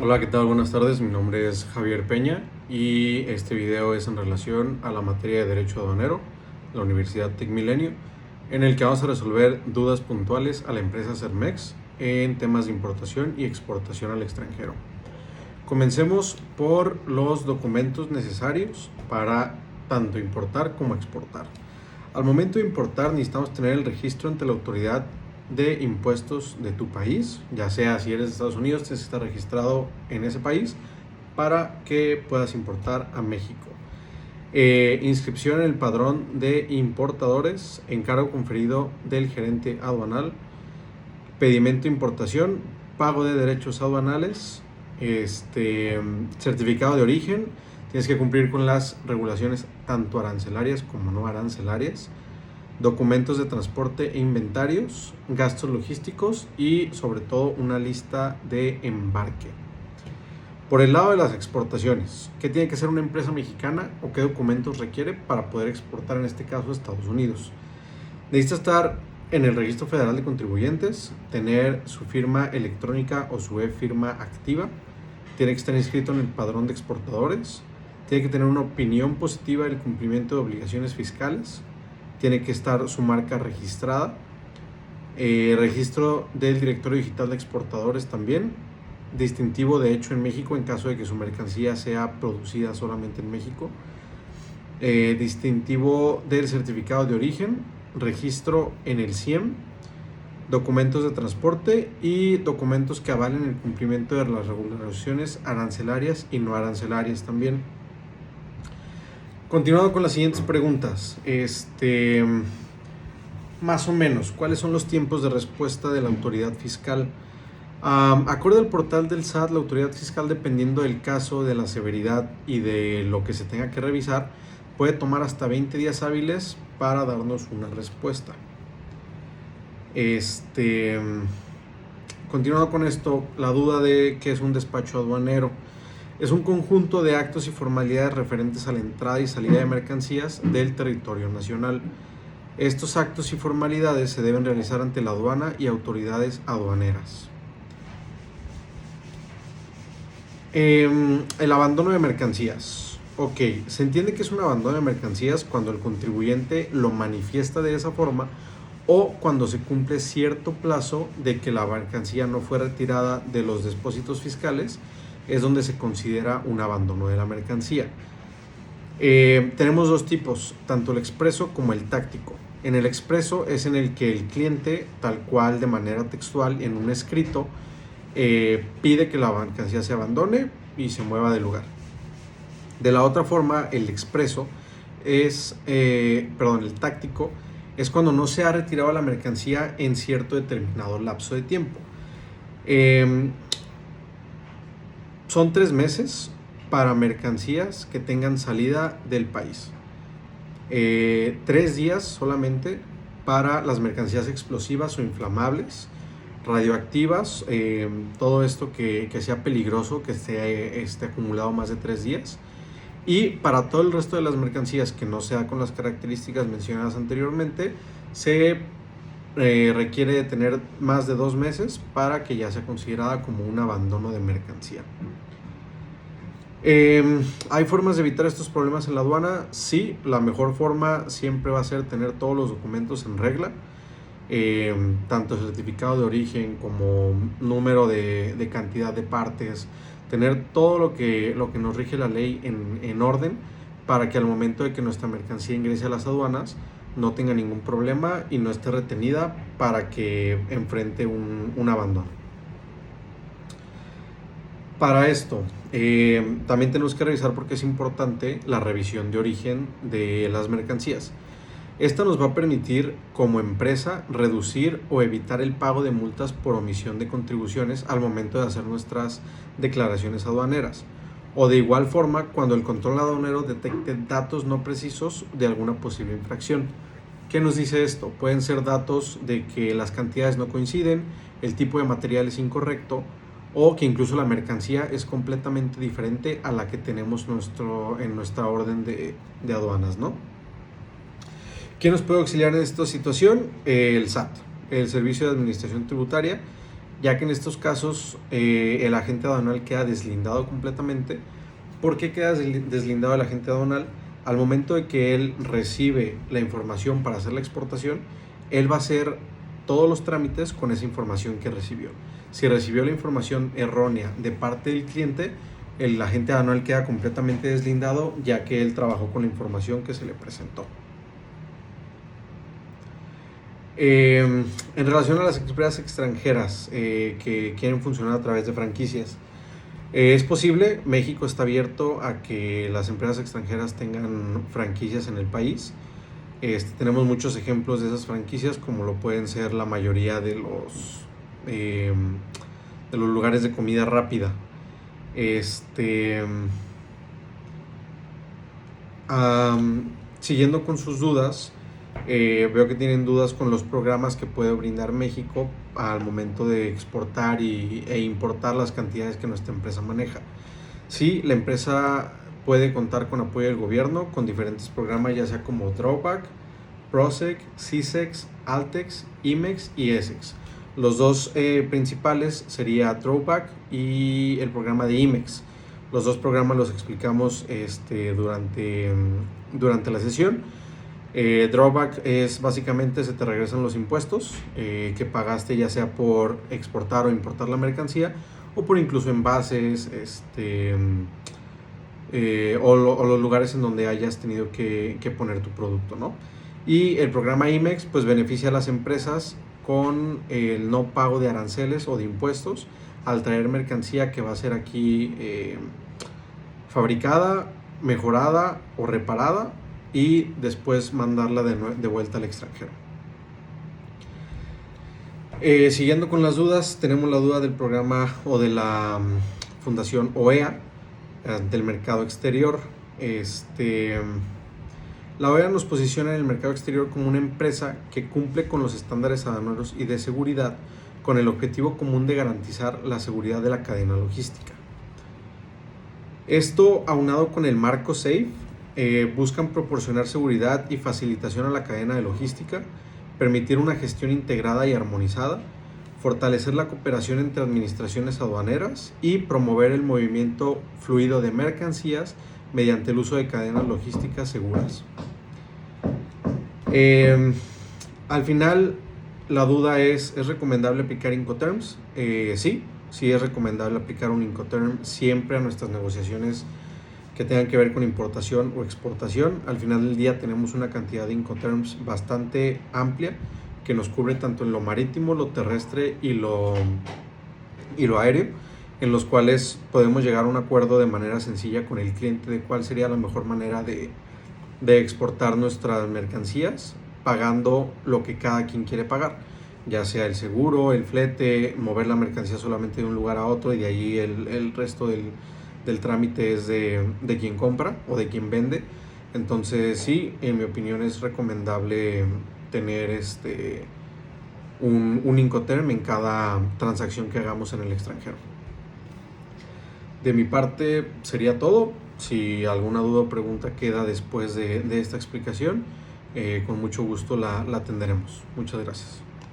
Hola, ¿qué tal? Buenas tardes, mi nombre es Javier Peña y este video es en relación a la materia de Derecho Aduanero, la Universidad TecMilenio, en el que vamos a resolver dudas puntuales a la empresa Cermex en temas de importación y exportación al extranjero. Comencemos por los documentos necesarios para tanto importar como exportar. Al momento de importar necesitamos tener el registro ante la autoridad de impuestos de tu país, ya sea si eres de Estados Unidos, tienes que estar registrado en ese país para que puedas importar a México. Inscripción en el padrón de importadores, encargo conferido del gerente aduanal, pedimento de importación, pago de derechos aduanales, certificado de origen, tienes que cumplir con las regulaciones tanto arancelarias como no arancelarias, documentos de transporte e inventarios, gastos logísticos y sobre todo una lista de embarque. Por el lado de las exportaciones, ¿qué tiene que ser una empresa mexicana o qué documentos requiere para poder exportar en este caso a Estados Unidos? Necesita estar en el Registro Federal de Contribuyentes, tener su firma electrónica o su e-firma activa, tiene que estar inscrito en el padrón de exportadores, tiene que tener una opinión positiva del cumplimiento de obligaciones fiscales, tiene que estar su marca registrada, registro del directorio digital de exportadores también, distintivo de hecho en México en caso de que su mercancía sea producida solamente en México, distintivo del certificado de origen, registro en el CIEM, documentos de transporte y documentos que avalen el cumplimiento de las regulaciones arancelarias y no arancelarias también. Continuando con las siguientes preguntas, más o menos, ¿cuáles son los tiempos de respuesta de la autoridad fiscal? Acorde al portal del SAT, la autoridad fiscal, dependiendo del caso, de la severidad y de lo que se tenga que revisar, puede tomar hasta 20 días hábiles para darnos una respuesta. Continuando con esto, la duda de qué es un despacho aduanero. Es un conjunto de actos y formalidades referentes a la entrada y salida de mercancías del territorio nacional. Estos actos y formalidades se deben realizar ante la aduana y autoridades aduaneras. El abandono de mercancías. Ok, se entiende que es un abandono de mercancías cuando el contribuyente lo manifiesta de esa forma o cuando se cumple cierto plazo de que la mercancía no fue retirada de los depósitos fiscales, es donde se considera un abandono de la mercancía. Tenemos dos tipos, tanto el expreso como el táctico. En el expreso es en el que el cliente, tal cual de manera textual en un escrito, pide que la mercancía se abandone y se mueva del lugar. De la otra forma, el expreso es, el táctico es cuando no se ha retirado la mercancía en cierto determinado lapso de tiempo. Son 3 meses para mercancías que tengan salida del país. 3 días solamente para las mercancías explosivas o inflamables, radioactivas, todo esto que sea peligroso, que esté acumulado más de 3 días. Y para todo el resto de las mercancías que no sea con las características mencionadas anteriormente, se requiere de tener más de 2 meses para que ya sea considerada como un abandono de mercancía. ¿Hay formas de evitar estos problemas en la aduana? Sí, la mejor forma siempre va a ser tener todos los documentos en regla, tanto certificado de origen como número de cantidad de partes, tener todo lo que nos rige la ley en orden para que al momento de que nuestra mercancía ingrese a las aduanas no tenga ningún problema y no esté retenida para que enfrente un abandono. Para esto, también tenemos que revisar, porque es importante, la revisión de origen de las mercancías. Esta nos va a permitir como empresa reducir o evitar el pago de multas por omisión de contribuciones al momento de hacer nuestras declaraciones aduaneras. O de igual forma, cuando el control aduanero detecte datos no precisos de alguna posible infracción. ¿Qué nos dice esto? Pueden ser datos de que las cantidades no coinciden, el tipo de material es incorrecto o que incluso la mercancía es completamente diferente a la que tenemos en nuestra orden de aduanas, ¿no? ¿Quién nos puede auxiliar en esta situación? El SAT, el Servicio de Administración Tributaria, ya que en estos casos el agente aduanal queda deslindado completamente. ¿Por qué queda deslindado el agente aduanal? Al momento de que él recibe la información para hacer la exportación, él va a hacer todos los trámites con esa información que recibió. Si recibió la información errónea de parte del cliente, el agente aduanal queda completamente deslindado, ya que él trabajó con la información que se le presentó. En relación a las empresas extranjeras que quieren funcionar a través de franquicias, es posible. México está abierto a que las empresas extranjeras tengan franquicias en el país. Tenemos muchos ejemplos de esas franquicias, como lo pueden ser la mayoría de los lugares de comida rápida. Siguiendo con sus dudas, veo que tienen dudas con los programas que puede brindar México al momento de exportar e importar las cantidades que nuestra empresa maneja. Sí, la empresa puede contar con apoyo del gobierno con diferentes programas, ya sea como Drawback, Prosec, CISEX, Altex, IMEX y ESEX. Los dos principales sería Drawback y el programa de IMEX. Los dos programas los explicamos durante la sesión. Drawback es básicamente se te regresan los impuestos que pagaste, ya sea por exportar o importar la mercancía, o por incluso envases o los lugares en donde hayas tenido que poner tu producto, ¿no? Y el programa IMEX pues beneficia a las empresas con el no pago de aranceles o de impuestos al traer mercancía que va a ser aquí fabricada, mejorada o reparada, y después mandarla de vuelta al extranjero. Siguiendo con las dudas, tenemos la duda del programa o de la Fundación OEA del mercado exterior. La OEA nos posiciona en el mercado exterior como una empresa que cumple con los estándares aduaneros y de seguridad con el objetivo común de garantizar la seguridad de la cadena logística. Esto, aunado con el marco SAFE, buscan proporcionar seguridad y facilitación a la cadena de logística, permitir una gestión integrada y armonizada, fortalecer la cooperación entre administraciones aduaneras y promover el movimiento fluido de mercancías mediante el uso de cadenas logísticas seguras. Al final, la duda ¿es recomendable aplicar Incoterms? Sí es recomendable aplicar un Incoterm siempre a nuestras negociaciones que tengan que ver con importación o exportación. Al final del día tenemos una cantidad de Incoterms bastante amplia que nos cubre tanto en lo marítimo, lo terrestre y lo aéreo, en los cuales podemos llegar a un acuerdo de manera sencilla con el cliente de cuál sería la mejor manera de exportar nuestras mercancías, pagando lo que cada quien quiere pagar, ya sea el seguro, el flete, mover la mercancía solamente de un lugar a otro, y de ahí el resto del trámite es de quien compra o de quien vende. Entonces sí, en mi opinión es recomendable tener un Incoterm en cada transacción que hagamos en el extranjero. De mi parte sería todo. Si alguna duda o pregunta queda después de esta explicación, con mucho gusto la atenderemos. Muchas gracias.